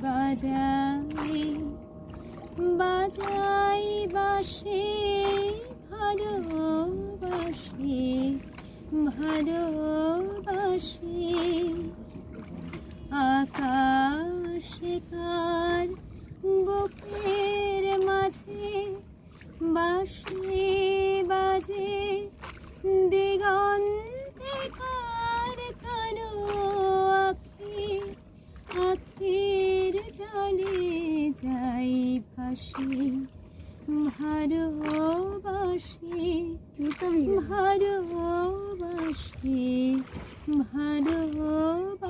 বাজাই বাজাই বাঁশি ভালোবাসি ভালোবাসি আকাশে কার বুকের মাঝে বাঁশি বাজে দিগন্তে কার কারো আখি আখির জলে যাই ভাসি ভালোবাসি ভালোবাসি ভালোবাসি